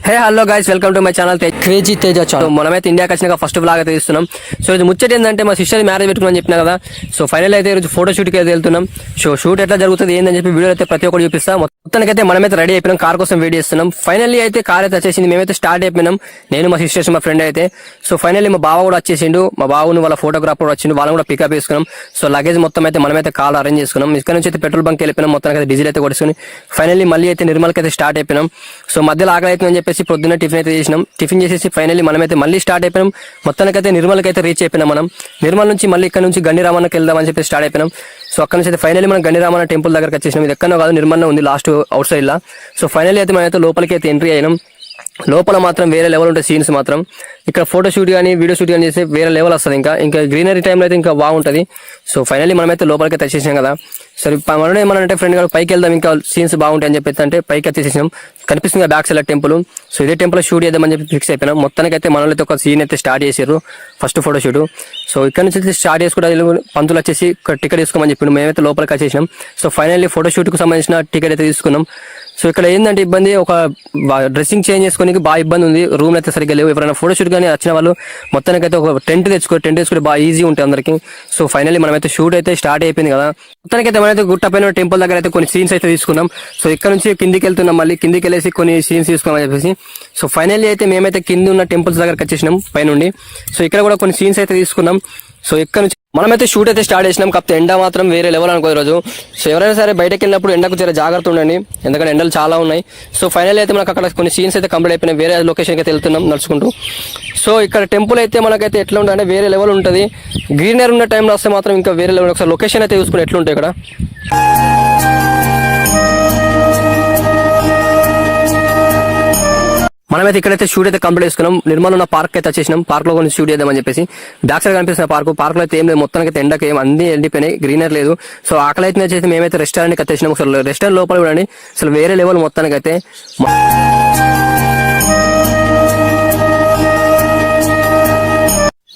Hey hello guys, welcome to my channel crazy Teja channel. మనమైతే ఇండియాకి వచ్చినాక ఫస్ట్ బ్లాగ్ అయితే ఇస్తున్నాం. సో ఇది ముచ్చట ఏంటంటే మా సిస్టర్ మ్యారేజ్ పెట్టుకుని చెప్పినా కదా. సో ఫైనల్ అయితే ఈరోజు ఫోటో షూట్కి అయితే వెళ్తున్నాం. సో షూట్ ఎట్లా జరుగుతుంది ఏందని చెప్పి వీడియో అయితే ప్రతి ఒక్కటి చూపిస్తాం. మొత్తానికి అయితే మనమైతే రెడీ అయిపోయినాం, కార్ కోసం వెయిట్ చేస్తున్నాం. ఫైనల్లీ అయితే కార్ అయితే వచ్చేసింది, మేమైతే స్టార్ట్ అయిపోయినాం. నేను మా సిస్టర్స్ మా ఫ్రెండ్ అయితే. సో ఫైనల్లీ మా బావ కూడా వచ్చేసిండు, మా బావును వాళ్ళ ఫోటోగ్రాఫర్ వచ్చిండు, వాళ్ళని కూడా పికప్ చేసుకున్నాం. సో లగేజ్ మొత్తం అయితే మనమైతే కార్ అరేంజ్ చేసుకున్నాం. ఇక్కడ నుంచి అయితే పెట్రోల్ బంక్ వెళ్ళిపోయినాం, మొత్తానికి అయితే డీజిల్ అయితే కొడుచుకుని ఫైనల్లీ మళ్ళీ అయితే నిర్మల్కి అయితే స్టార్ట్ అయిపోయినాం. సో మధ్యలో ఆకలి అవుతుందని చెప్పేసి పొద్దున్న టిఫిన్ అయితే చేసినాం. టిఫిన్ చేసేసి ఫైనల్లీ మనమైతే మళ్ళీ స్టార్ట్ అయిపోయినాం. మొత్తానికైతే నిర్మల్కి అయితే రీచ్ అయిపోయినాం. మనం నిర్మల్ నుంచి మళ్ళీ ఇక్కడ నుంచి గండిరామన్నకి వెళ్దామని చెప్పి స్టార్ట్ అయిపోయినాం. సో అక్కడ నుంచి అయితే ఫైనల్లీ మనం గండిరామన్న టెంపుల్ దగ్గరకు వచ్చేసినాం. ఇది ఎక్కడో కాదు, నిర్మల్లో ఉంది, లాస్ట్ అవుట్ సైడ్ లా. సో ఫైనల్లీ అయితే మనమైతే లోపలికి అయితే ఎంట్రీ అయినాం. లోపల మాత్రం వేరే లెవెల్ ఉంటాయి సీన్స్ మాత్రం. ఇక్కడ ఫోటో షూట్ కానీ వీడియో షూట్ కానీ చేస్తే వేరే లెవెల్ వస్తుంది. ఇంకా గ్రీనరీ టైంలో అయితే ఇంకా బాగుంటుంది. సో ఫైనల్లీ మనమైతే లోపలికి అయితే వచ్చేసాం కదా. సరే మనం ఏమన్నా ఫ్రెండ్ గారు పైకి వెళ్దాం, ఇంకా సీన్స్ బాగుంటాయి అని చెప్పి అంటే పైకి వచ్చేసేసాం. కనిపిస్తుంది బ్యాక్ సైడ్ టెంపుల్. సో ఇదే టెంపుల్ షూట్ చేద్దామని చెప్పి ఫిక్స్ అయిపోయినాం. మొత్తానికి అయితే మనలో ఒక సీన్ అయితే స్టార్ట్ చేసారు, ఫస్ట్ ఫోటో షూట్. సో ఇక్కడ నుంచి స్టార్ట్ చేసుకుంటే పంతులు వచ్చేసి టికెట్ తీసుకోమని చెప్పి మేమైతే లోపలికి వచ్చేసినాం. సో ఫైనల్లీ ఫోటో షూట్ కు సంబంధించిన టికెట్ అయితే తీసుకున్నాం. సో ఇక్కడ ఏంటంటే ఇబ్బంది, ఒక డ్రెస్సింగ్ చేంజ్ చేసుకోనికి బాగా ఇబ్బంది ఉంది, రూమ్ అయితే సరిగ్గా లేవు. ఎవరైనా ఫోటో షూట్ కానీ వచ్చిన వాళ్ళు మొత్తానికి అయితే ఒక టెంట్ తెచ్చుకుంటే బాగా ఈజీ ఉంటుంది అందరికి. సో ఫైనల్లీ మనమైతే షూట్ అయితే స్టార్ట్ అయిపోయింది కదా. మొత్తానికి అయితే మనమైతే గుట్టపైన టెంపుల్ దగ్గర అయితే కొన్ని సీన్స్ అయితే తీసుకున్నాం. సో ఇక్కడ నుంచి కిందికి వెళ్తున్నాం, మళ్ళీ కిందికి వెళ్ళేసి కొన్ని సీన్స్ తీసుకున్నాం చెప్పేసి. సో ఫైనల్లీ అయితే మేమైతే కింద ఉన్న టెంపుల్స్ దగ్గరకు వచ్చేసినాం పైనుండి. సో ఇక్కడ కూడా కొన్ని సీన్స్ అయితే తీసుకున్నాం. సో ఇక్కడ నుంచి మనమైతే షూట్ అయితే స్టార్ట్ చేసినాం. కాకపోతే ఎండ మాత్రం వేరే లెవెల్ అనుకో ఈరోజు. సో ఎవరైనా సరే బయటకు వెళ్ళినప్పుడు ఎండకు జర జాగ్రత్త ఉండండి, ఎందుకంటే ఎండలు చాలా ఉన్నాయి. సో ఫైనల్ అయితే మనకు అక్కడ కొన్ని సీన్స్ అయితే కంప్లీట్ అయిపోయినాయి. వేరే లొకేషన్కి అయితే వెళ్తున్నాం నడుచుకుంటూ. సో ఇక్కడ టెంపుల్ అయితే మనకైతే ఎట్లా ఉంటుంది అంటే వేరే లెవెల్ ఉంటుంది. గ్రీనరీ ఉన్న టైంలో వస్తే మాత్రం ఇంకా వేరే లెవెల్. ఒకసారి లొకేషన్ అయితే చూసుకుంటే ఎట్లుంటాయి ఇక్కడ. మనమైతే ఇక్కడైతే షూట్ అయితే కంప్లీట్ చేసుకున్నాం. నిర్మల్ ఉన్న పార్క్ అయితే వచ్చేసినాం. పార్క్ లో కొన్ని షూట్ చేద్దామని చెప్పేసి బ్యాక్ సైడ్ కనిపిస్తున్న పార్క్ లో అయితే ఏం లేదు, మొత్తానికి అయితే ఎండకి ఏం అన్ని ఎండిపోయినాయి, గ్రీనరీ లేదు. సో ఆకలి అయితే వచ్చేసి మేమైతే రెస్టారెంట్కి వచ్చేసినాం. అసలు రెస్టారెంట్ లోపల చూడండి, అసలు వేరే లెవెల్ మొత్తానికి అయితే.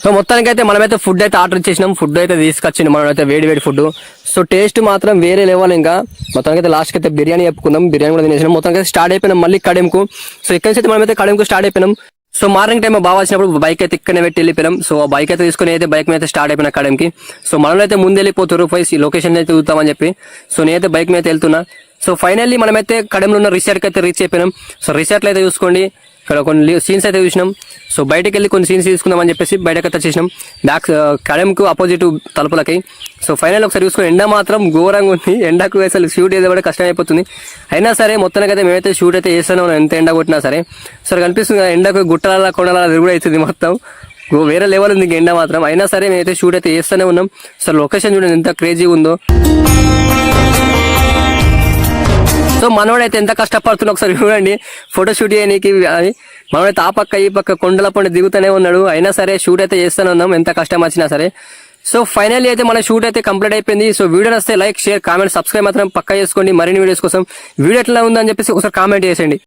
సో మొత్తానికి అయితే మనమైతే ఫుడ్ అయితే ఆర్డర్ ఇచ్చేసినాం. ఫుడ్ అయితే తీసుకొచ్చింది మనమైతే వేడి ఫుడ్. సో టేస్ట్ మాత్రం వేరే లెవెల్. ఇంకా మొత్తానికి అయితే లాస్ట్కి అయితే బిర్యానీ చెప్పుకుందాం, బిర్యానీ కూడా తినేసినాం. మొత్తానికి అయితే స్టార్ట్ అయిపోయినాం మళ్ళీ కడెంకు. సో ఇక్కడ నుంచి అయితే మనమైతే కడెంకు స్టార్ట్ అయిపోయినాం. సో మార్నింగ్ టైం బాగా వచ్చినప్పుడు బైక్ అయితే ఇక్కడనే పెట్టి వెళ్ళిపోయాం. సో ఆ బైక్ అయితే తీసుకుని అయితే బైక్ మీద అయితే స్టార్ట్ అయిపోయినా కడెంకి. సో మనలో అయితే ముందు వెళ్ళిపోతారు పోయి లొకేషన్ అయితే చూద్దామని చెప్పి. సో నేనైతే బైక్ మీద వెళ్తున్నా. సో ఫైనల్లీ మనమైతే కడెంలో ఉన్న రిసార్ట్కి అయితే రీచ్ అయిపోయినాం. సో రిసార్ట్లో అయితే చూసుకోండి, ఇక్కడ కొన్ని సీన్స్ అయితే చూసినాం. సో బయటకు వెళ్ళి కొన్ని సీన్స్ తీసుకుందామని చెప్పేసి బయటకు అయితే వచ్చేసినాం, బ్యాక్ కడెంకు అపోజిట్ తలుపులకి. సో ఫైనల్ ఒకసారి చూసుకుని ఎండ మాత్రం ఘోరంగా ఉంది. ఎండకు అసలు షూట్ ఏదో కూడా కష్టం అయిపోతుంది. అయినా సరే మొత్తానికి అయితే మేమైతే షూట్ అయితే చేస్తూనే ఉన్నాం, ఎంత ఎండ కొట్టినా సరే. సరే కనిపిస్తుంది కదా, ఎండకు గుట్టల కొండల తిరుగుడు అవుతుంది మొత్తం, వేరే లెవెల్ ఉంది ఎండ మాత్రం. అయినా సరే మేమైతే షూట్ అయితే చేస్తూనే ఉన్నాం. అసలు లొకేషన్ చూడండి ఎంత క్రేజీగా ఉందో. సో మనోడైతే ఎంత కష్టపడుతున్నా ఒకసారి చూడండి ఫోటో షూట్ చేయడానికి. మనోడైతే ఆ పక్క ఈ పక్క కొండల పండు దిగుతూనే ఉన్నాడు. అయినా సరే షూట్ అయితే చేస్తూనే ఉన్నాం, ఎంత కష్టం వచ్చినా సరే. సో ఫైనల్లీ అయితే మన షూట్ అయితే కంప్లీట్ అయిపోయింది. సో వీడియో వస్తే లైక్, షేర్, కామెంట్, సబ్స్క్రైబ్ మాత్రం పక్కా చేసుకోండి. మరిన్ని వీడియోస్ కోసం వీడియో ఎట్లా ఉందని చెప్పేసి ఒకసారి కామెంట్ చేసేయండి.